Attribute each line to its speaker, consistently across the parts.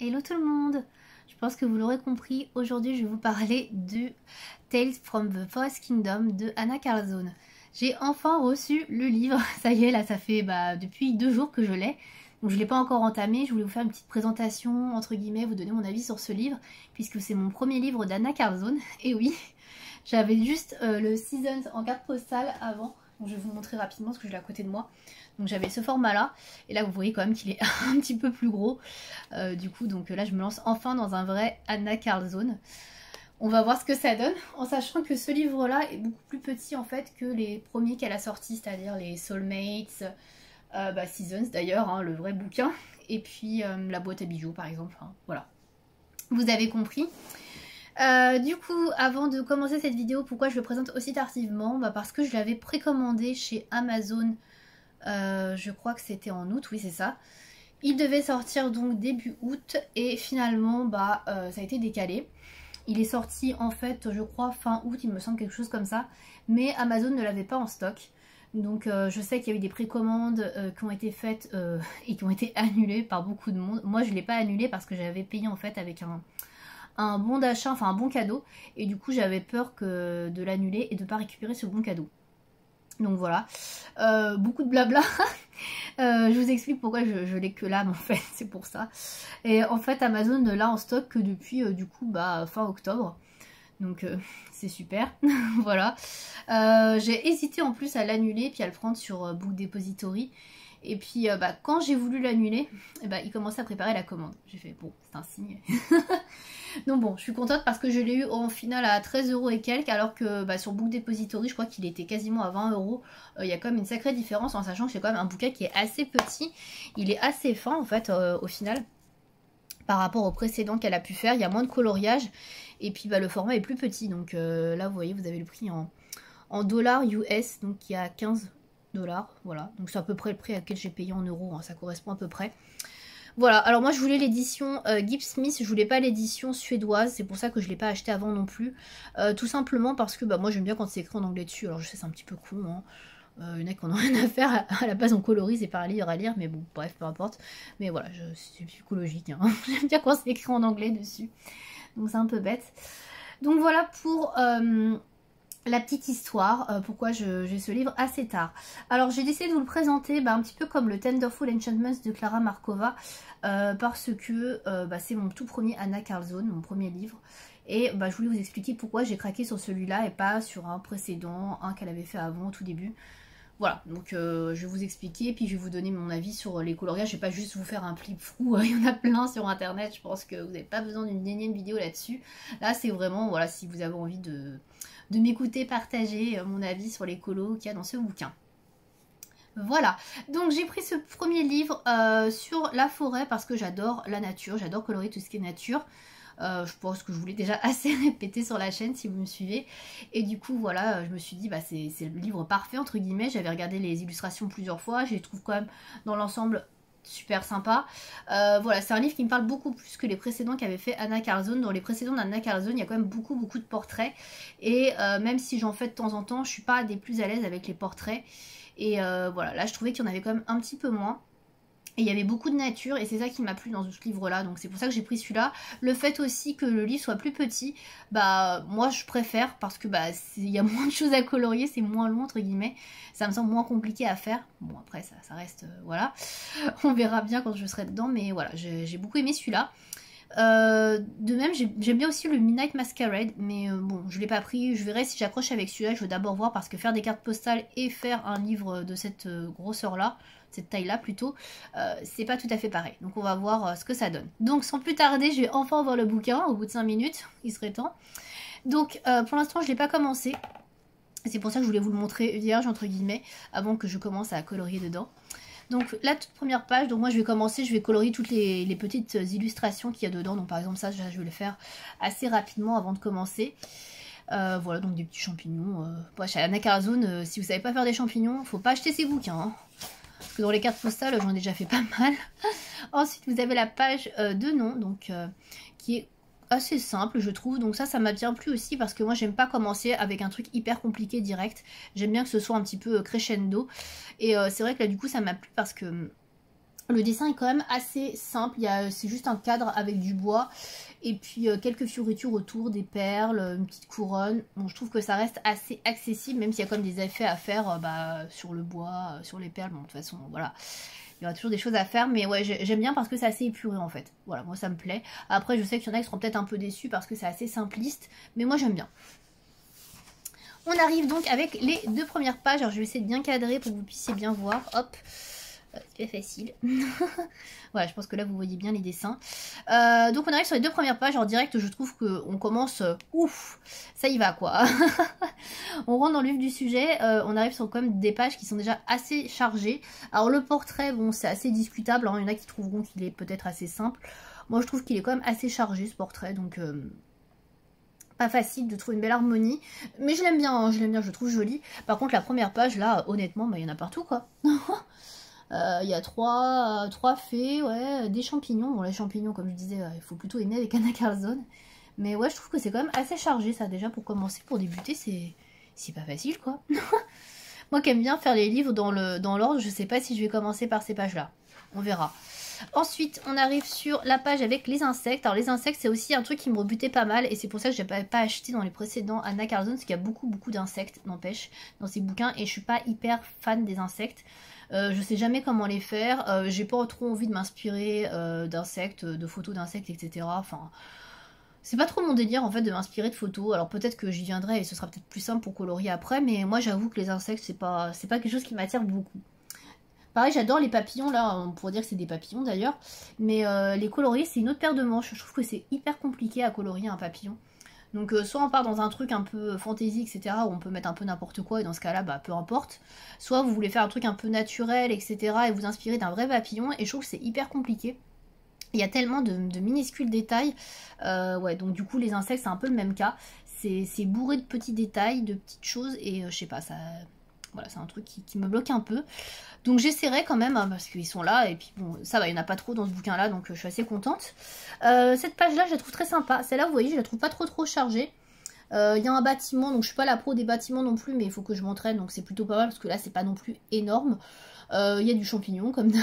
Speaker 1: Hello tout le monde. Je pense que vous l'aurez compris, aujourd'hui je vais vous parler du Tales from the Forest Kingdom de Anna Carlzone. J'ai enfin reçu le livre, ça y est là ça fait depuis 2 jours que je l'ai. Donc je ne l'ai pas encore entamé, je voulais vous faire une petite présentation, entre guillemets, vous donner mon avis sur ce livre, puisque c'est mon premier livre d'Anna Carlzone. Et oui, j'avais juste le Seasons en carte postale avant, donc je vais vous montrer rapidement parce que je l'ai à côté de moi. Donc j'avais ce format là, et là vous voyez quand même qu'il est un petit peu plus gros. Du coup, donc là je me lance enfin dans un vrai Anna Carlzone. On va voir ce que ça donne, en sachant que ce livre là est beaucoup plus petit en fait que les premiers qu'elle a sortis, c'est-à-dire les Soulmates, Seasons d'ailleurs, hein, le vrai bouquin, et puis la boîte à bijoux par exemple, hein, voilà. Vous avez compris. Du coup, avant de commencer cette vidéo, pourquoi je le présente aussi tardivement? Parce que je l'avais précommandé chez Amazon, je crois que c'était en août, oui c'est ça. Il devait sortir donc début août et finalement ça a été décalé. Il est sorti en fait je crois fin août, il me semble, quelque chose comme ça. Mais Amazon ne l'avait pas en stock. Donc je sais qu'il y a eu des précommandes qui ont été faites et qui ont été annulées par beaucoup de monde. Moi je ne l'ai pas annulé parce que j'avais payé en fait avec un bon d'achat, enfin un bon cadeau. Et du coup j'avais peur de l'annuler et de ne pas récupérer ce bon cadeau. Donc voilà, beaucoup de blabla. Je vous explique pourquoi je l'ai que là, mais en fait c'est pour ça. Et en fait Amazon ne l'a en stock que depuis du coup fin octobre. Donc c'est super. Voilà. J'ai hésité en plus à l'annuler puis à le prendre sur Book Depository. Et puis quand j'ai voulu l'annuler, il commençait à préparer la commande. J'ai fait bon, c'est un signe. Donc bon, je suis contente parce que je l'ai eu en finale à 13 € et quelques, alors que sur Book Depository, je crois qu'il était quasiment à 20 €. Il y a quand même une sacrée différence, en sachant que c'est quand même un bouquin qui est assez petit. Il est assez fin en fait au final, par rapport au précédent qu'elle a pu faire. Il y a moins de coloriage et puis le format est plus petit. Donc là vous voyez, vous avez le prix en dollars US, donc il y a 15 $. Voilà, donc c'est à peu près le prix à quel j'ai payé en euros, hein, ça correspond à peu près. Voilà, alors moi je voulais l'édition Gibbs Smith, je voulais pas l'édition suédoise, c'est pour ça que je l'ai pas acheté avant non plus. Tout simplement parce que moi j'aime bien quand c'est écrit en anglais dessus, alors je sais c'est un petit peu con, hein. Il y en a qui n'ont rien à faire, à la base on colorise et par lire à lire, mais bon bref peu importe. Mais voilà, c'est psychologique, hein. J'aime bien quand c'est écrit en anglais dessus, donc c'est un peu bête. Donc voilà pour la petite histoire, pourquoi j'ai ce livre assez tard. Alors j'ai décidé de vous le présenter un petit peu comme le Tenderful Enchantments de Clara Markova, parce que c'est mon tout premier Anna Carlzone, mon premier livre. Et je voulais vous expliquer pourquoi j'ai craqué sur celui-là et pas sur un précédent, un qu'elle avait fait avant, au tout début. Voilà, donc je vais vous expliquer, puis je vais vous donner mon avis sur les coloriages. Je vais pas juste vous faire un flip fou, il y en a plein sur internet, je pense que vous n'avez pas besoin d'une énième vidéo là-dessus. Là c'est vraiment, voilà, si vous avez envie de m'écouter partager mon avis sur les colos qu'il y a dans ce bouquin. Voilà, donc j'ai pris ce premier livre sur la forêt parce que j'adore la nature, j'adore colorer tout ce qui est nature. Je pense que je vous l'ai déjà assez répété sur la chaîne si vous me suivez. Et du coup voilà, je me suis dit c'est le livre parfait entre guillemets. J'avais regardé les illustrations plusieurs fois, je les trouve quand même dans l'ensemble super sympa. Voilà, c'est un livre qui me parle beaucoup plus que les précédents qu'avait fait Anna Carlzone. Dans les précédents d'Anna Carlzone, il y a quand même beaucoup de portraits. Et même si j'en fais de temps en temps, je suis pas des plus à l'aise avec les portraits. Et voilà, là je trouvais qu'il y en avait quand même un petit peu moins. Et il y avait beaucoup de nature et c'est ça qui m'a plu dans ce livre là, donc c'est pour ça que j'ai pris celui-là. Le fait aussi que le livre soit plus petit, moi je préfère parce que il y a moins de choses à colorier, c'est moins long entre guillemets, ça me semble moins compliqué à faire. Bon après ça reste, voilà, on verra bien quand je serai dedans, mais voilà, j'ai beaucoup aimé celui-là. De même j'aime bien aussi le Midnight Masquerade, mais bon je l'ai pas pris, je verrai si j'accroche avec celui-là, je veux d'abord voir parce que faire des cartes postales et faire un livre de cette grosseur là, cette taille là plutôt, c'est pas tout à fait pareil, donc on va voir ce que ça donne. Donc sans plus tarder je vais enfin voir le bouquin au bout de 5 minutes, il serait temps. Donc pour l'instant je l'ai pas commencé, c'est pour ça que je voulais vous le montrer vierge entre guillemets avant que je commence à colorier dedans. Donc la toute première page, donc moi je vais commencer, je vais colorier toutes les petites illustrations qu'il y a dedans. Donc par exemple ça je vais le faire assez rapidement avant de commencer. Voilà, donc des petits champignons. Chez Anna Carlzone, si vous savez pas faire des champignons, faut pas acheter ces bouquins, hein. Parce que dans les cartes postales j'en ai déjà fait pas mal. Ensuite vous avez la page de nom, donc qui est assez simple je trouve, donc ça m'a bien plu aussi parce que moi j'aime pas commencer avec un truc hyper compliqué direct, j'aime bien que ce soit un petit peu crescendo et c'est vrai que là du coup ça m'a plu parce que Le dessin est quand même assez simple, c'est juste un cadre avec du bois et puis quelques fioritures autour, des perles, une petite couronne. Bon, je trouve que ça reste assez accessible, même s'il y a quand même des effets à faire sur le bois, sur les perles. Bon, de toute façon, voilà, il y aura toujours des choses à faire, mais ouais, j'aime bien parce que c'est assez épuré en fait. Voilà, moi ça me plaît. Après, je sais qu'il y en a qui seront peut-être un peu déçus parce que c'est assez simpliste, mais moi j'aime bien. On arrive donc avec les 2 premières pages. Alors je vais essayer de bien cadrer pour que vous puissiez bien voir. Hop. C'est pas facile. Voilà, je pense que là vous voyez bien les dessins. Donc on arrive sur les 2 premières pages. En direct, je trouve qu'on commence... ouf, ça y va quoi. On rentre dans le vif du sujet. On arrive sur quand même des pages qui sont déjà assez chargées. Alors le portrait, bon, c'est assez discutable, hein. Il y en a qui trouveront qu'il est peut-être assez simple. Moi je trouve qu'il est quand même assez chargé ce portrait. Donc... pas facile de trouver une belle harmonie, mais je l'aime bien, hein, je le trouve joli. Par contre la première page là, honnêtement, il y en a partout quoi. Il y a trois fées, ouais, des champignons. Bon, les champignons, comme je disais, il faut plutôt aimer avec Anna Karlzone. Mais ouais, je trouve que c'est quand même assez chargé, ça, déjà, pour commencer, pour débuter, c'est pas facile, quoi. Moi qui aime bien faire les livres dans l'ordre, je sais pas si je vais commencer par ces pages-là. On verra. Ensuite, on arrive sur la page avec les insectes. Alors, les insectes, c'est aussi un truc qui me rebutait pas mal. Et c'est pour ça que je n'ai pas acheté dans les précédents Anna Karlzone. Parce qu'il y a beaucoup d'insectes, n'empêche, dans ces bouquins. Et je suis pas hyper fan des insectes. Je sais jamais comment les faire. J'ai pas trop envie de m'inspirer d'insectes, de photos d'insectes, etc. Enfin... c'est pas trop mon délire en fait de m'inspirer de photos. Alors peut-être que j'y viendrai et ce sera peut-être plus simple pour colorier après. Mais moi j'avoue que les insectes, c'est pas quelque chose qui m'attire beaucoup. Pareil, j'adore les papillons, là, on pourrait dire que c'est des papillons d'ailleurs. Mais les colorier, c'est une autre paire de manches. Je trouve que c'est hyper compliqué à colorier un papillon. Donc soit on part dans un truc un peu fantasy, etc. où on peut mettre un peu n'importe quoi, et dans ce cas-là, bah peu importe. Soit vous voulez faire un truc un peu naturel, etc. et vous inspirer d'un vrai papillon, et je trouve que c'est hyper compliqué. Il y a tellement de minuscules détails. Ouais, donc du coup, les insectes, c'est un peu le même cas. C'est bourré de petits détails, de petites choses, et je sais pas, ça... voilà, c'est un truc qui me bloque un peu. Donc j'essaierai quand même, hein, parce qu'ils sont là, et puis bon, ça va, il n'y en a pas trop dans ce bouquin-là, donc je suis assez contente. Cette page-là, je la trouve très sympa. Celle-là, vous voyez, je la trouve pas trop chargée. Il y a un bâtiment, donc je suis pas la pro des bâtiments non plus, mais il faut que je m'entraîne, donc c'est plutôt pas mal, parce que là, c'est pas non plus énorme. Il y a du champignon, comme d'hab.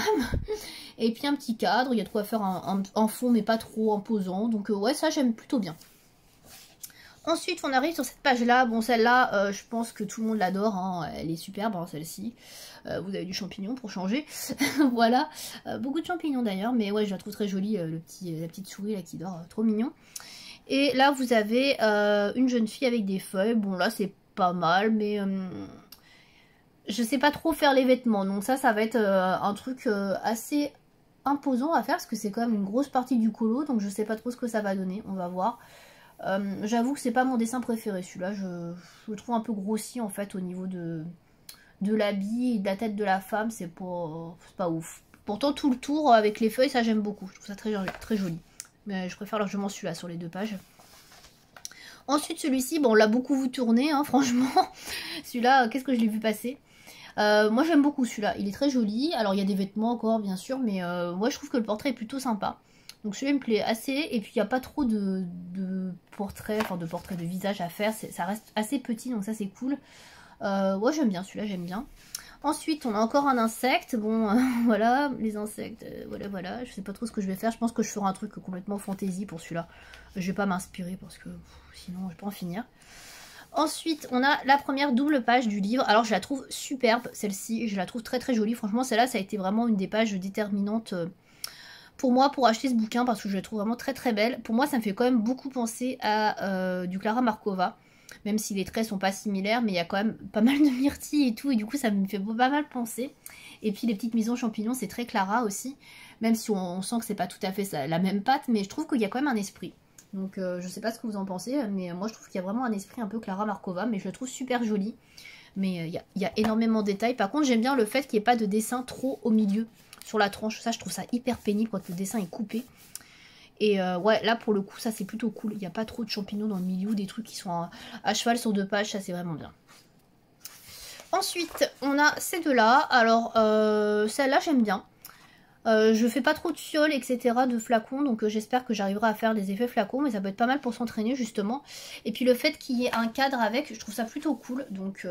Speaker 1: Et puis un petit cadre, il y a de quoi faire un fond, mais pas trop imposant. Donc ouais, ça, j'aime plutôt bien. Ensuite, on arrive sur cette page-là. Bon, celle-là, je pense que tout le monde l'adore. Hein. Elle est superbe, hein, celle-ci. Vous avez du champignon pour changer. Voilà. Beaucoup de champignons d'ailleurs. Mais ouais, je la trouve très jolie. La petite souris là qui dort. Trop mignon. Et là, vous avez une jeune fille avec des feuilles. Bon, là, c'est pas mal. Mais je sais pas trop faire les vêtements. Donc ça va être un truc assez imposant à faire. Parce que c'est quand même une grosse partie du colo. Donc je sais pas trop ce que ça va donner. On va voir. J'avoue que c'est pas mon dessin préféré, celui-là, je le trouve un peu grossi en fait au niveau de l'habit et de la tête de la femme, c'est pas ouf. Pourtant tout le tour avec les feuilles, ça j'aime beaucoup, je trouve ça très joli. Mais je préfère largement celui-là sur les 2 pages. Ensuite celui-ci, bon on l'a beaucoup vu tourner, hein, franchement. Celui-là, qu'est-ce que je l'ai vu passer. Moi j'aime beaucoup celui-là, il est très joli. Alors il y a des vêtements encore bien sûr, mais moi je trouve que le portrait est plutôt sympa. Donc celui-là me plaît assez, et puis il n'y a pas trop de portraits, enfin de portraits de visage à faire, ça reste assez petit, donc ça c'est cool. Ouais, j'aime bien celui-là, j'aime bien. Ensuite, on a encore un insecte, bon, voilà, les insectes, voilà, je sais pas trop ce que je vais faire, je pense que je ferai un truc complètement fantasy pour celui-là. Je vais pas m'inspirer parce que sinon je vais pas en finir. Ensuite, on a la première double page du livre. Alors, je la trouve superbe, celle-ci, je la trouve très jolie. Franchement, celle-là, ça a été vraiment une des pages déterminantes pour moi, pour acheter ce bouquin, parce que je la trouve vraiment très belle. Pour moi, ça me fait quand même beaucoup penser à du Klara Markova, même si les traits sont pas similaires, mais il y a quand même pas mal de myrtilles et tout, et du coup, ça me fait pas mal penser. Et puis, les petites maisons champignons, c'est très Clara aussi, même si on sent que c'est pas tout à fait la même pâte, mais je trouve qu'il y a quand même un esprit. Donc, je sais pas ce que vous en pensez, mais moi, je trouve qu'il y a vraiment un esprit un peu Klara Markova, mais je le trouve super joli. Mais il y a énormément de détails. Par contre, j'aime bien le fait qu'il n'y ait pas de dessin trop au milieu sur la tranche. Ça, je trouve ça hyper pénible quand le dessin est coupé. Et ouais, là, pour le coup, ça, c'est plutôt cool. Il n'y a pas trop de champignons dans le milieu, des trucs qui sont à cheval sur 2 pages. Ça, c'est vraiment bien. Ensuite, on a ces 2-là. Alors, celle-là, j'aime bien. Je fais pas trop de fioles, etc. de flacons, donc j'espère que j'arriverai à faire des effets flacons, mais ça peut être pas mal pour s'entraîner justement. Et puis le fait qu'il y ait un cadre avec, je trouve ça plutôt cool, donc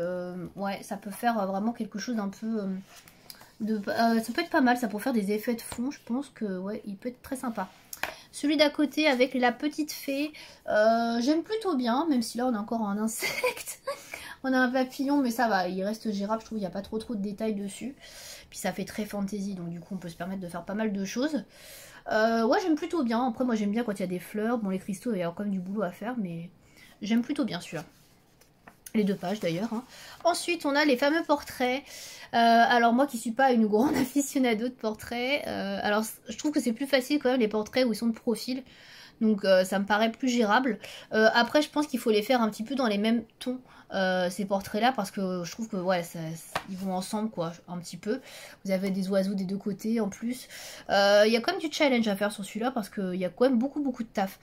Speaker 1: ouais, ça peut faire vraiment quelque chose Ça peut être pas mal, ça pour faire des effets de fond, je pense que ouais, il peut être très sympa. Celui d'à côté avec la petite fée, j'aime plutôt bien, même si là on a encore un insecte. On a un papillon, mais ça va, il reste gérable, je trouve, il n'y a pas trop de détails dessus. Puis ça fait très fantasy, donc du coup on peut se permettre de faire pas mal de choses. Ouais, j'aime plutôt bien. Après, moi j'aime bien quand il y a des fleurs. Bon, les cristaux, il y a quand même du boulot à faire, mais j'aime plutôt bien celui-là. Les 2 pages d'ailleurs. Hein. Ensuite, on a les fameux portraits. Alors moi qui suis pas une grande aficionado de portraits, alors je trouve que c'est plus facile quand même les portraits où ils sont de profil. Donc ça me paraît plus gérable. Après, je pense qu'il faut les faire un petit peu dans les mêmes tons, ces portraits-là, parce que je trouve que ouais, ils vont ensemble, quoi, un petit peu. Vous avez des oiseaux des 2 côtés en plus. Il y a quand même du challenge à faire sur celui-là, parce qu'il y a quand même beaucoup de taf.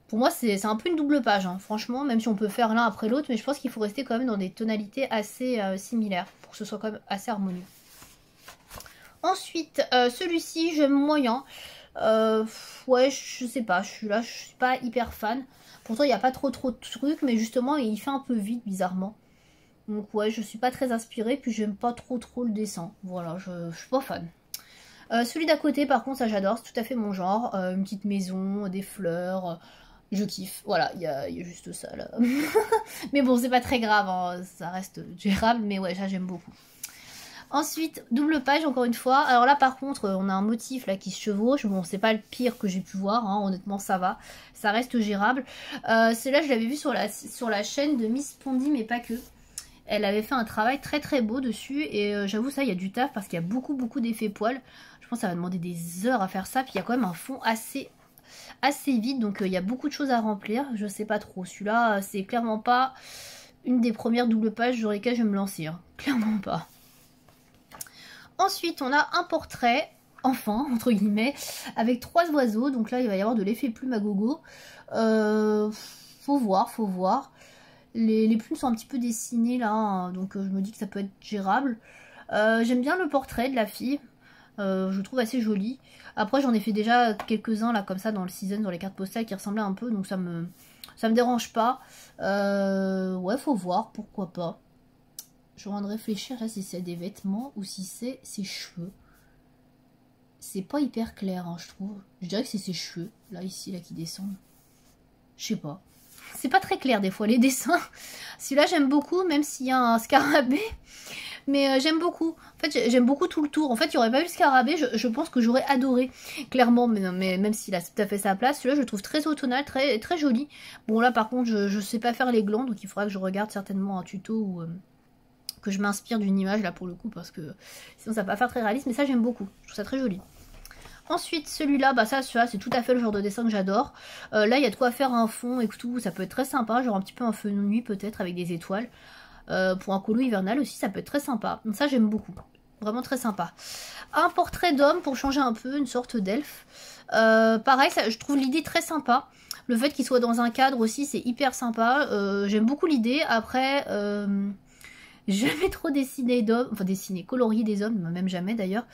Speaker 1: Pour moi, c'est un peu une double page, hein, franchement, même si on peut faire l'un après l'autre, mais je pense qu'il faut rester quand même dans des tonalités assez similaires, pour que ce soit quand même assez harmonieux. Ensuite, celui-ci, j'aime moyen. Ouais, je sais pas, je suis pas hyper fan. Pourtant, il n'y a pas trop de trucs, mais justement, il fait un peu vite, bizarrement. Donc ouais, je suis pas très inspirée, puis j'aime pas trop le dessin. Voilà, je suis pas fan. Celui d'à côté, par contre, ça j'adore, c'est tout à fait mon genre. Une petite maison, des fleurs, je kiffe. Voilà, il y a juste ça, là. Mais bon, c'est pas très grave, hein, ça reste gérable, mais ouais, ça j'aime beaucoup. Ensuite, double page encore une fois. Alors là par contre, on a un motif là qui se chevauche. Bon, c'est pas le pire que j'ai pu voir, hein. Honnêtement ça va. Ça reste gérable. Celui-là je l'avais vu sur la chaîne de Miss Pondy, mais pas que. Elle avait fait un travail très beau dessus. Et j'avoue ça, il y a du taf parce qu'il y a beaucoup d'effets poils. Je pense que ça va demander des heures à faire ça. Puis il y a quand même un fond assez vide. Donc il y a beaucoup de choses à remplir. Je sais pas trop. Celui-là, c'est clairement pas une des premières doubles pages sur lesquelles je vais me lancer. Hein. Clairement pas. Ensuite, on a un portrait, enfin, entre guillemets, avec 3 oiseaux. Donc là, il va y avoir de l'effet plume à gogo. Faut voir. Les plumes sont un petit peu dessinées là, hein, donc je me dis que ça peut être gérable. J'aime bien le portrait de la fille. Je le trouve assez joli. Après, j'en ai fait déjà quelques-uns là, comme ça, dans le season, dans les cartes postales qui ressemblaient un peu. Donc ça me dérange pas. Ouais, faut voir, pourquoi pas. Je suis en train de réfléchir là, si c'est des vêtements ou si c'est ses cheveux. C'est pas hyper clair, hein, je trouve. Je dirais que c'est ses cheveux, là, ici, là, qui descendent. Je sais pas. C'est pas très clair des fois les dessins. Celui-là j'aime beaucoup, même s'il y a un scarabée. Mais j'aime beaucoup. En fait j'aime beaucoup tout le tour. En fait il n'y aurait pas eu le scarabée, je pense que j'aurais adoré. Clairement, mais même s'il a tout à fait sa place. Celui-là je le trouve très automnal, très joli. Bon là par contre je sais pas faire les glands. Donc il faudra que je regarde certainement un tuto ou que je m'inspire d'une image là pour le coup. Parce que sinon ça va pas faire très réaliste. Mais ça j'aime beaucoup. Je trouve ça très joli. Ensuite, celui-là, bah ça, c'est tout à fait le genre de dessin que j'adore. Là, il y a de quoi faire un fond et tout, ça peut être très sympa. Genre un petit peu un feu de nuit peut-être avec des étoiles. Pour un colo hivernal aussi, ça peut être très sympa. Donc ça, j'aime beaucoup. Vraiment très sympa. Un portrait d'homme pour changer un peu, une sorte d'elfe. Pareil, ça, je trouve l'idée très sympa. Le fait qu'il soit dans un cadre aussi, c'est hyper sympa. J'aime beaucoup l'idée. Après... jamais trop dessiné d'hommes, enfin dessiné, colorié des hommes, même jamais d'ailleurs.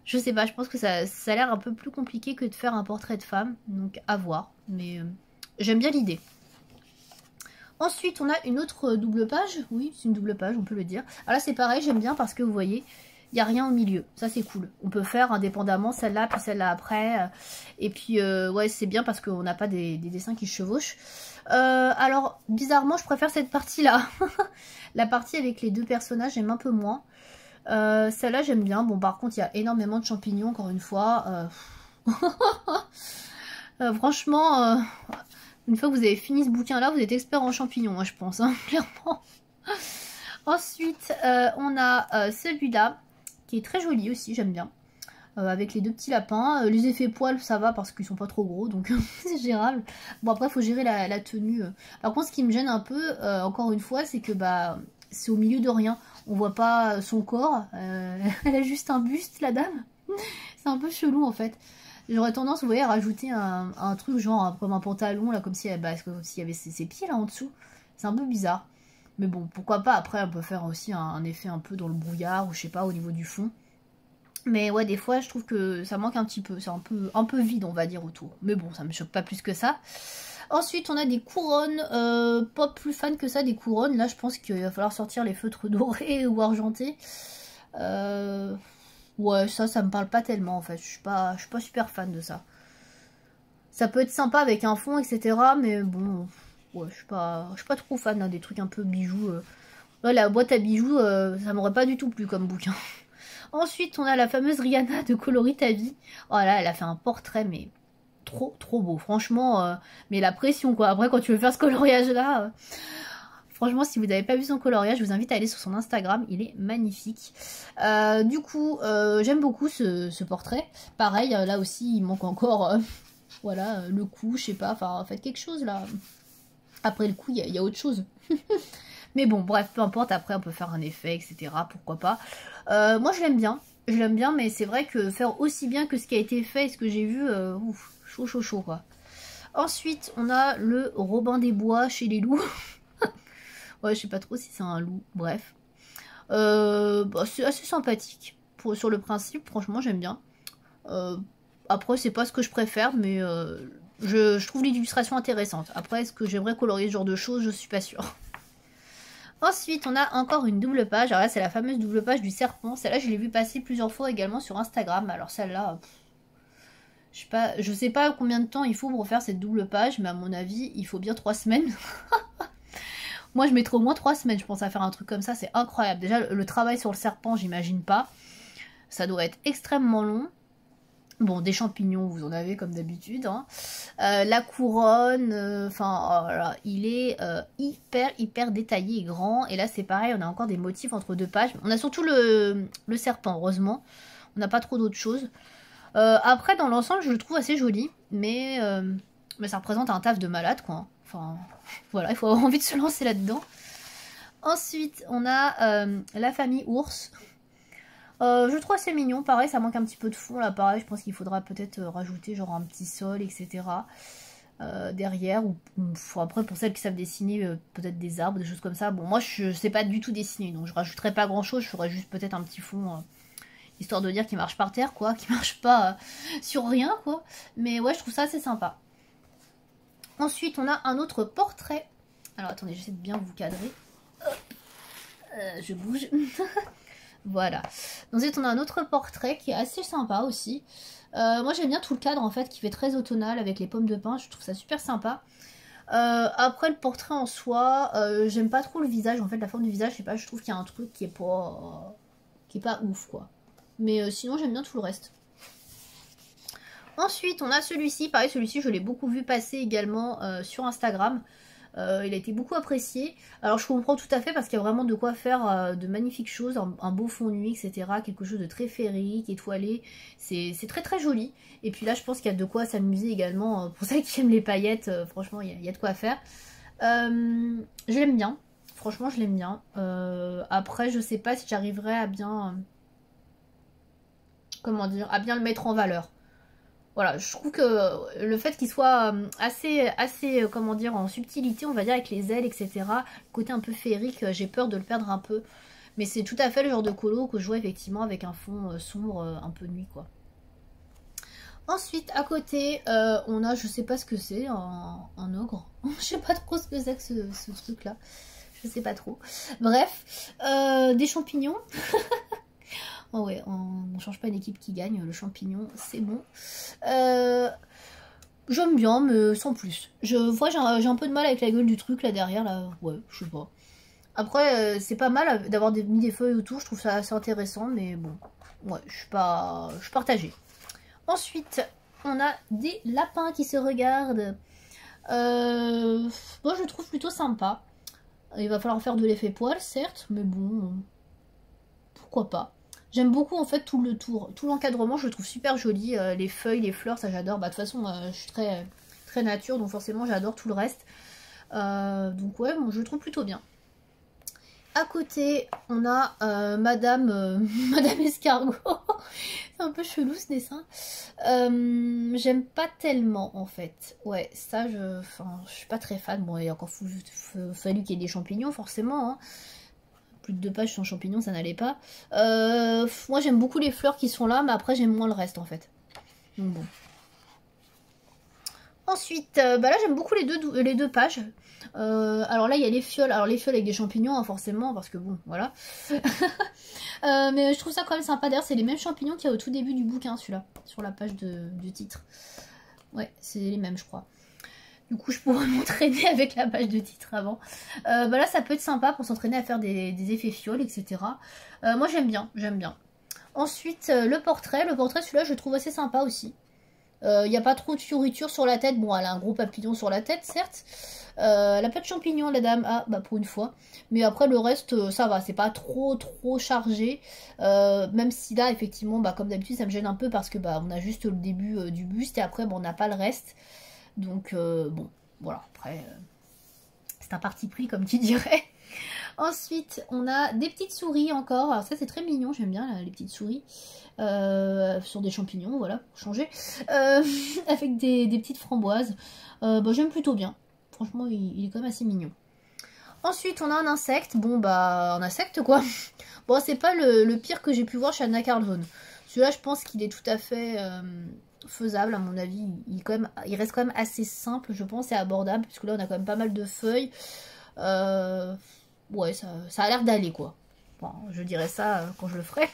Speaker 1: Je sais pas, je pense que ça a l'air un peu plus compliqué que de faire un portrait de femme, donc à voir. Mais j'aime bien l'idée. Ensuite, on a une autre double page. Oui, c'est une double page, on peut le dire. Alors là, c'est pareil, j'aime bien parce que vous voyez, il n'y a rien au milieu. Ça, c'est cool. On peut faire indépendamment celle-là, puis celle-là après. Et puis, ouais, c'est bien parce qu'on n'a pas des dessins qui se chevauchent. Alors, bizarrement, je préfère cette partie-là. La partie avec les 2 personnages, j'aime un peu moins. Celle-là, j'aime bien. Bon, par contre, il y a énormément de champignons, encore une fois. Franchement, une fois que vous avez fini ce bouquin-là, vous êtes expert en champignons, hein, je pense, hein, clairement. Ensuite, on a celui-là, qui est très joli aussi, j'aime bien. Avec les 2 petits lapins. Les effets poils, ça va parce qu'ils sont pas trop gros, donc c'est gérable. Bon, après, il faut gérer la tenue. Par contre, ce qui me gêne un peu, encore une fois, c'est que bah c'est au milieu de rien. On voit pas son corps. Elle a juste un buste, la dame. C'est un peu chelou, en fait. J'aurais tendance, vous voyez, à rajouter un truc genre comme un pantalon, là, comme si s'il y avait ses pieds là en dessous. C'est un peu bizarre. Mais bon, pourquoi pas. Après, on peut faire aussi un effet un peu dans le brouillard, ou je sais pas, au niveau du fond. Mais ouais, des fois, je trouve que ça manque un petit peu. C'est un peu vide, on va dire, autour. Mais bon, ça me choque pas plus que ça. Ensuite, on a des couronnes. Pas plus fan que ça, des couronnes. Là, je pense qu'il va falloir sortir les feutres dorés ou argentés. Ouais, ça me parle pas tellement en fait. Je suis pas super fan de ça. Ça peut être sympa avec un fond, etc. Mais bon, ouais, je suis pas trop fan hein, des trucs un peu bijoux. Ouais, la boîte à bijoux, ça m'aurait pas du tout plu comme bouquin. Ensuite, on a la fameuse Rihanna de Coloris ta vie. Oh là, elle a fait un portrait, mais trop beau. Franchement, mais la pression quoi. Après, quand tu veux faire ce coloriage-là... Franchement, si vous n'avez pas vu son coloriage, je vous invite à aller sur son Instagram, il est magnifique. Du coup, j'aime beaucoup ce portrait. Pareil, là aussi, il manque encore, voilà, le cou, je sais pas, enfin, faites quelque chose là. Après le cou, il y a autre chose. Mais bon, bref, peu importe, après on peut faire un effet, etc. Pourquoi pas. Moi, je l'aime bien, mais c'est vrai que faire aussi bien que ce qui a été fait et ce que j'ai vu, ouf, chaud, quoi. Ensuite, on a le Robin des Bois chez les loups. Ouais, je sais pas trop si c'est un loup, bref. Bah, c'est assez sympathique. Sur le principe, franchement, j'aime bien. Après, c'est pas ce que je préfère, mais je trouve l'illustration intéressante. Après, est-ce que j'aimerais colorier ce genre de choses? Je suis pas sûre. Ensuite, on a encore une double page. Alors là, c'est la fameuse double page du serpent. Celle-là, je l'ai vue passer plusieurs fois également sur Instagram. Alors celle-là, je sais pas combien de temps il faut pour faire cette double page, mais à mon avis, il faut bien 3 semaines. Moi, je mettrais au moins 3 semaines, je pense, à faire un truc comme ça. C'est incroyable. Déjà, le travail sur le serpent, j'imagine pas. Ça doit être extrêmement long. Bon, des champignons, vous en avez comme d'habitude. Hein. La couronne, enfin, oh là, il est hyper détaillé et grand. Et là, c'est pareil, on a encore des motifs entre deux pages. On a surtout le serpent, heureusement. On n'a pas trop d'autres choses. Après, dans l'ensemble, je le trouve assez joli. Mais ça représente un taf de malade, quoi. Enfin, voilà, il faut avoir envie de se lancer là-dedans. Ensuite, on a la famille ours. Je trouve assez mignon. Pareil, ça manque un petit peu de fond. Là, pareil, je pense qu'il faudra peut-être rajouter genre un petit sol, etc. Derrière. Ou après, pour celles qui savent dessiner, peut-être des arbres, des choses comme ça. Bon, moi, je sais pas du tout dessiner. Donc, je rajouterai pas grand-chose. Je ferai juste peut-être un petit fond... histoire de dire qu'il marche par terre, quoi. Qu'il marche pas sur rien, quoi. Mais ouais, je trouve ça assez sympa. Ensuite, on a un autre portrait. Alors, attendez, j'essaie de bien vous cadrer. Je bouge. Voilà. Ensuite, on a un autre portrait qui est assez sympa aussi. Moi, j'aime bien tout le cadre, en fait, qui fait très automnal avec les pommes de pin. Je trouve ça super sympa. Après, le portrait en soi, j'aime pas trop le visage. En fait, la forme du visage, je sais pas, je trouve qu'il y a un truc qui est pas ouf, quoi. Mais sinon, j'aime bien tout le reste. Ensuite, on a celui-ci. Pareil, celui-ci, je l'ai beaucoup vu passer également sur Instagram. Il a été beaucoup apprécié. Alors, je comprends tout à fait parce qu'il y a vraiment de quoi faire de magnifiques choses. Un beau fond de nuit, etc. Quelque chose de très féerique, étoilé. C'est très joli. Et puis là, je pense qu'il y a de quoi s'amuser également. Pour celles qui aiment les paillettes, franchement, il y a de quoi faire. Je l'aime bien. Franchement, je l'aime bien. Après, je sais pas si j'arriverai à bien... comment dire? À bien le mettre en valeur. Voilà, je trouve que le fait qu'il soit assez, comment dire, en subtilité, on va dire, avec les ailes, etc. Le côté un peu féerique, j'ai peur de le perdre un peu. Mais c'est tout à fait le genre de colo que je vois effectivement avec un fond sombre, un peu nuit, quoi. Ensuite, à côté, on a, je sais pas ce que c'est, un ogre. Je sais pas trop ce que c'est que ce truc-là. Je sais pas trop. Bref, des champignons. Oh ouais, on change pas d'équipe qui gagne, le champignon, c'est bon. J'aime bien, mais sans plus. J'ai un peu de mal avec la gueule du truc là derrière, là, ouais, je sais pas. Après, c'est pas mal d'avoir mis des feuilles autour, je trouve ça assez intéressant, mais bon, ouais, je suis partagée. Ensuite, on a des lapins qui se regardent. Moi, je le trouve plutôt sympa. Il va falloir faire de l'effet poil, certes, mais bon, pourquoi pas. J'aime beaucoup en fait tout le tour, tout l'encadrement, je le trouve super joli. Les feuilles, les fleurs, ça j'adore. Bah, de toute façon, je suis très nature, donc forcément j'adore tout le reste. Donc ouais, bon, je le trouve plutôt bien. À côté, on a Madame Escargot. C'est un peu chelou ce dessin. J'aime pas tellement en fait. Ouais, ça, je suis pas très fan. Bon, il a encore fallu qu'il y ait des champignons forcément. Hein. Plus de 2 pages sans champignons, ça n'allait pas. Moi, j'aime beaucoup les fleurs qui sont là, mais après, j'aime moins le reste, en fait. Donc bon. Ensuite, bah là j'aime beaucoup les deux pages. Alors là il y a les fioles. Alors les fioles avec des champignons hein, forcément parce que bon voilà. Mais je trouve ça quand même sympa. D'ailleurs c'est les mêmes champignons qu'il y a au tout début du bouquin celui-là. Sur la page du titre. Ouais c'est les mêmes je crois. Du coup je pourrais m'entraîner avec la page de titre avant. Bah là ça peut être sympa pour s'entraîner à faire des effets fioles etc. Moi j'aime bien, j'aime bien. Ensuite le portrait celui-là je le trouve assez sympa aussi. Il n'y a pas trop de fioritures sur la tête. Bon, elle a un gros papillon sur la tête, certes. Elle a pas de champignons, la dame. Ah, bah pour une fois. Mais après, le reste, ça va. C'est pas trop chargé. Même si là, effectivement, bah comme d'habitude, ça me gêne un peu parce que bah on a juste le début du buste et après, bah, on n'a pas le reste. Donc, bon, voilà. Après, c'est un parti pris, comme tu dirais. Ensuite, on a des petites souris encore. Alors ça, c'est très mignon. J'aime bien là, les petites souris. Sur des champignons, voilà, pour changer. Avec des petites framboises. Bah, j'aime plutôt bien. Franchement, il est quand même assez mignon. Ensuite, on a un insecte. Bon, bah, un insecte, quoi. Bon, c'est pas le pire que j'ai pu voir chez Anna Carlzone. Celui-là, je pense qu'il est tout à fait faisable, à mon avis. Il reste quand même assez simple, je pense, et abordable. Puisque là, on a quand même pas mal de feuilles. Ouais, ça a l'air d'aller, quoi. Bon, je dirais ça quand je le ferai.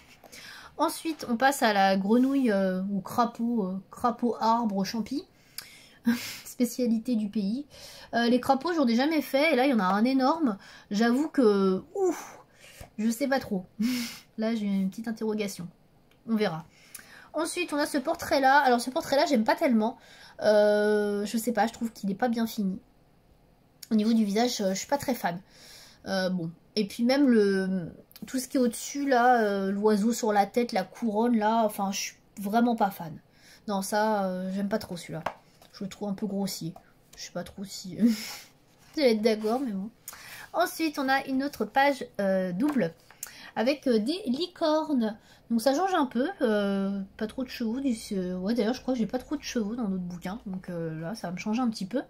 Speaker 1: Ensuite, on passe à la grenouille ou crapaud arbre champi. Spécialité du pays. Les crapauds, j'en ai jamais fait. Et là, il y en a un énorme. J'avoue que... Ouf, je sais pas trop. Là, j'ai une petite interrogation. On verra. Ensuite, on a ce portrait-là. Alors, ce portrait-là, j'aime pas tellement. Je sais pas, je trouve qu'il est pas bien fini. Au niveau du visage, je suis pas très fan. Bon. Et puis même tout ce qui est au-dessus, là, l'oiseau sur la tête, la couronne, là, enfin, je suis vraiment pas fan. Non, ça, j'aime pas trop celui-là. Je le trouve un peu grossier. Je sais pas trop si vous allez être d'accord, mais bon. Ensuite, on a une autre page double avec des licornes. Donc ça change un peu. Pas trop de chevaux. Ouais, d'ailleurs, je crois que j'ai pas trop de chevaux dans notre bouquin. Donc là, ça va me changer un petit peu.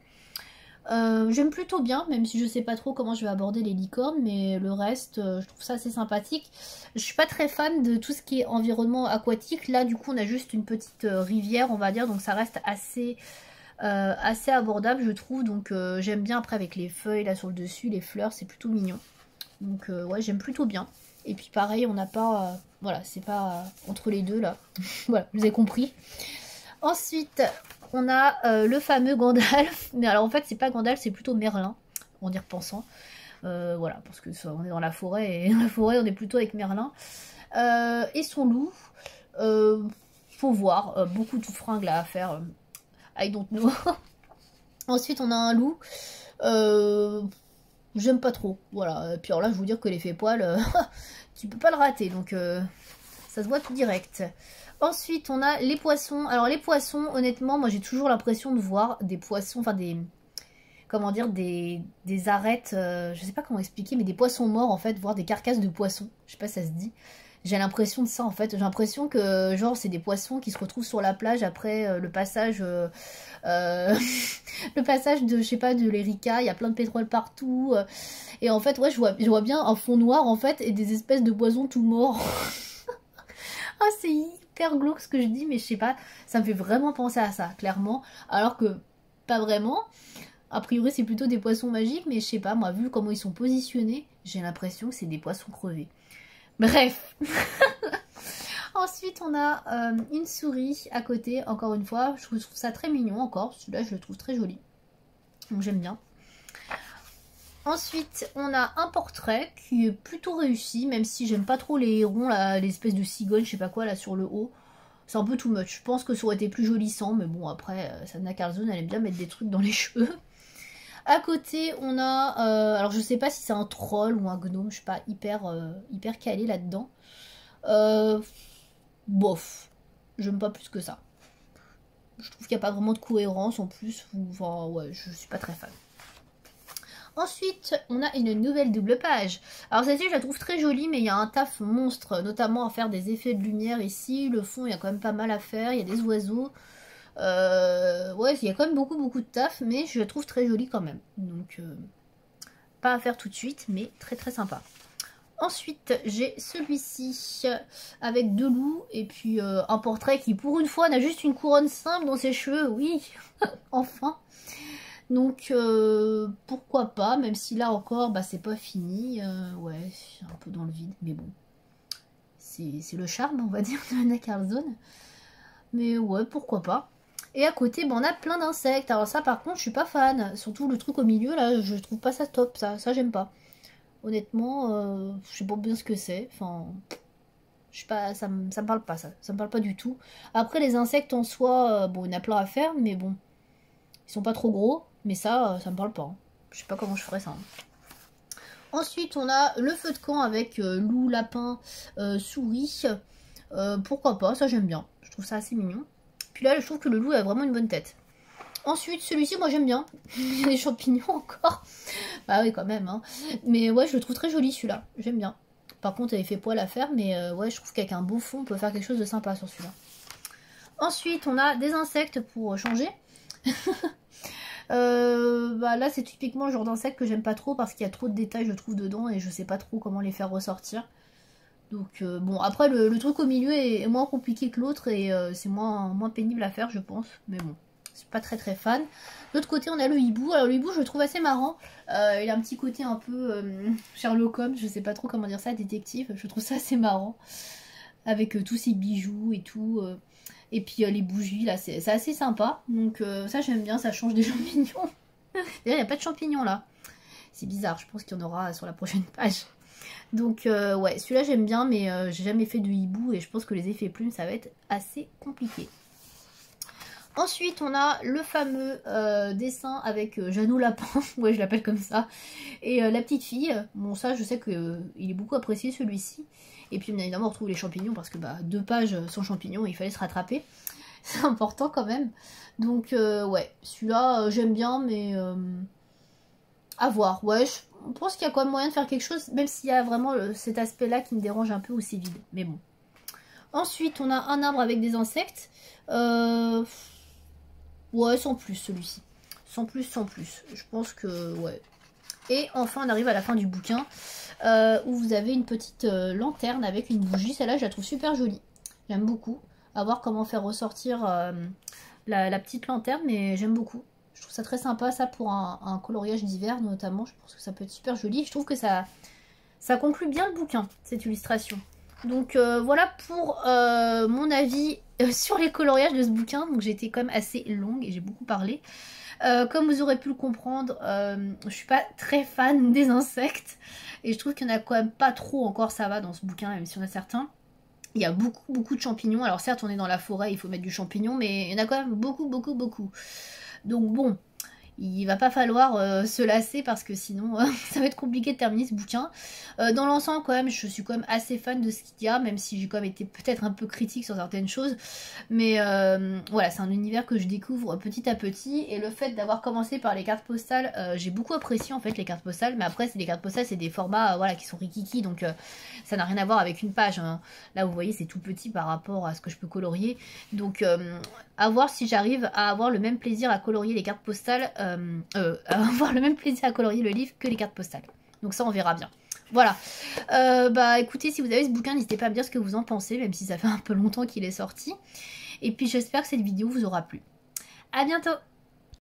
Speaker 1: J'aime plutôt bien, même si je sais pas trop comment je vais aborder les licornes, mais le reste, je trouve ça assez sympathique. Je suis pas très fan de tout ce qui est environnement aquatique. Là, du coup, on a juste une petite rivière, on va dire, donc ça reste assez abordable, je trouve. Donc j'aime bien après avec les feuilles là sur le dessus, les fleurs, c'est plutôt mignon. Donc ouais, j'aime plutôt bien. Et puis pareil, on n'a pas... voilà, c'est pas entre les deux là. Voilà, vous avez compris. Ensuite, on a le fameux Gandalf. Mais alors en fait, c'est pas Gandalf, c'est plutôt Merlin, en y repensant. Voilà, parce que on est dans la forêt, et dans la forêt, on est plutôt avec Merlin. Et son loup, faut voir, beaucoup de fringues là à faire. I don't know. Ensuite, on a un loup. J'aime pas trop. Voilà. Puis alors là, je vous dire que l'effet poil, tu peux pas le rater. Donc, ça se voit tout direct. Ensuite, on a les poissons. Alors, les poissons, honnêtement, moi, j'ai toujours l'impression de voir des poissons, enfin, comment dire, des arêtes, je sais pas comment expliquer, mais des poissons morts, en fait, voire des carcasses de poissons. Je sais pas si ça se dit. J'ai l'impression de ça, en fait. J'ai l'impression que, genre, c'est des poissons qui se retrouvent sur la plage après le passage... le passage de, je sais pas, de l'Erika. Il y a plein de pétrole partout. Et en fait, ouais, je vois bien un fond noir, en fait, et des espèces de poissons tout morts. Ah, c'est hyper glauque ce que je dis, mais je sais pas. Ça me fait vraiment penser à ça, clairement. Alors que, pas vraiment. A priori, c'est plutôt des poissons magiques, mais je sais pas, moi, vu comment ils sont positionnés, j'ai l'impression que c'est des poissons crevés. Bref. Ensuite, on a une souris à côté, encore une fois. Je trouve ça très mignon encore. Celui-là, je le trouve très joli. Donc, j'aime bien. Ensuite, on a un portrait qui est plutôt réussi, même si j'aime pas trop les hérons, l'espèce de cigogne, je sais pas quoi, là, sur le haut. C'est un peu too much. Je pense que ça aurait été plus joli sans, mais bon, après, Anna Carlzone, elle aime bien mettre des trucs dans les cheveux. À côté, on a... alors, je sais pas si c'est un troll ou un gnome, je suis pas hyper calée là-dedans. Bof. J'aime pas plus que ça. Je trouve qu'il n'y a pas vraiment de cohérence en plus. Enfin, ouais, je suis pas très fan. Ensuite, on a une nouvelle double page. Alors celle-ci, je la trouve très jolie, mais il y a un taf monstre, notamment à faire des effets de lumière ici. Le fond, il y a quand même pas mal à faire. Il y a des oiseaux. Ouais, il y a quand même beaucoup de taf, mais je la trouve très jolie quand même. Donc, pas à faire tout de suite, mais très sympa. Ensuite, j'ai celui-ci avec deux loups et puis un portrait qui, pour une fois, n'a juste une couronne simple dans ses cheveux. Oui, enfin. Donc, pourquoi pas, même si là encore, bah, c'est pas fini. Ouais, c'est un peu dans le vide, mais bon. C'est le charme, on va dire, de Anna Carlzone. Mais ouais, pourquoi pas. Et à côté, bah, on a plein d'insectes. Alors ça, par contre, je suis pas fan. Surtout le truc au milieu, là, je trouve pas ça top. Ça j'aime pas. Honnêtement, je sais pas bien ce que c'est. Enfin, je sais pas, ça me parle pas, ça. Ça me parle pas du tout. Après, les insectes en soi, bon, il y en a plein à faire, mais bon. Ils sont pas trop gros, mais ça me parle pas. Hein. Je sais pas comment je ferais ça. Hein. Ensuite, on a le feu de camp avec loup, lapin, souris. Pourquoi pas, ça j'aime bien. Je trouve ça assez mignon. Puis là, je trouve que le loup a vraiment une bonne tête. Ensuite, celui-ci, moi j'aime bien. Il y a des champignons encore. Bah oui, quand même. Hein. Mais ouais, je le trouve très joli celui-là. J'aime bien. Par contre, il fait poil à faire, mais ouais, je trouve qu'avec un beau fond, on peut faire quelque chose de sympa sur celui-là. Ensuite, on a des insectes pour changer. Bah là, c'est typiquement le genre d'insecte que j'aime pas trop parce qu'il y a trop de détails, je trouve, dedans et je sais pas trop comment les faire ressortir. Donc bon, après le truc au milieu est moins compliqué que l'autre et c'est moins pénible à faire je pense, mais bon, c'est pas très fan. De l'autre côté on a le hibou, alors le hibou je le trouve assez marrant, il a un petit côté un peu Sherlock Holmes, je sais pas trop comment dire ça, détective, je trouve ça assez marrant, avec tous ses bijoux et tout, et puis les bougies là, c'est assez sympa, donc ça j'aime bien, ça change des champignons. D'ailleurs il n'y a pas de champignons là, c'est bizarre, je pense qu'il y en aura sur la prochaine page. Donc ouais, celui-là j'aime bien, mais j'ai jamais fait de hibou et je pense que les effets plumes ça va être assez compliqué. Ensuite on a le fameux dessin avec Jeannot Lapin, ouais je l'appelle comme ça, et la petite fille. Bon ça je sais qu'il est beaucoup apprécié celui-ci. Et puis bien évidemment on retrouve les champignons parce que bah 2 pages sans champignons, il fallait se rattraper. C'est important quand même. Donc ouais, celui-là j'aime bien, mais à voir. Ouais, je pense qu'il y a quand même moyen de faire quelque chose, même s'il y a vraiment cet aspect-là qui me dérange un peu où c'est vide. Mais bon. Ensuite, on a un arbre avec des insectes. Ouais, sans plus celui-ci. Sans plus, sans plus. Je pense que, ouais. Et enfin, on arrive à la fin du bouquin, où vous avez une petite lanterne avec une bougie. Celle-là, je la trouve super jolie. J'aime beaucoup. À voir comment faire ressortir la petite lanterne, mais j'aime beaucoup. Je trouve ça très sympa, ça, pour un coloriage d'hiver, notamment. Je pense que ça peut être super joli. Je trouve que ça conclut bien le bouquin, cette illustration. Donc voilà pour mon avis sur les coloriages de ce bouquin. Donc j'ai été quand même assez longue et j'ai beaucoup parlé. Comme vous aurez pu le comprendre, je suis pas très fan des insectes. Et je trouve qu'il y en a quand même pas trop encore, ça va, dans ce bouquin, même si on a certains. Il y a beaucoup de champignons. Alors certes, on est dans la forêt, il faut mettre du champignon, mais il y en a quand même beaucoup. Donc bon, il va pas falloir se lasser parce que sinon ça va être compliqué de terminer ce bouquin. Dans l'ensemble quand même, je suis quand même assez fan de ce qu'il y a, même si j'ai quand même été peut-être un peu critique sur certaines choses. Mais voilà, c'est un univers que je découvre petit à petit. Et le fait d'avoir commencé par les cartes postales, j'ai beaucoup apprécié en fait les cartes postales. Mais après, les cartes postales, c'est des formats voilà, qui sont rikiki, donc ça n'a rien à voir avec une page. Hein. Là, vous voyez, c'est tout petit par rapport à ce que je peux colorier. Donc à voir si j'arrive à avoir le même plaisir à colorier les cartes postales, avoir le même plaisir à colorier le livre que les cartes postales. Donc ça on verra bien. Voilà. Bah écoutez, si vous avez ce bouquin, n'hésitez pas à me dire ce que vous en pensez, même si ça fait un peu longtemps qu'il est sorti. Et puis j'espère que cette vidéo vous aura plu. À bientôt!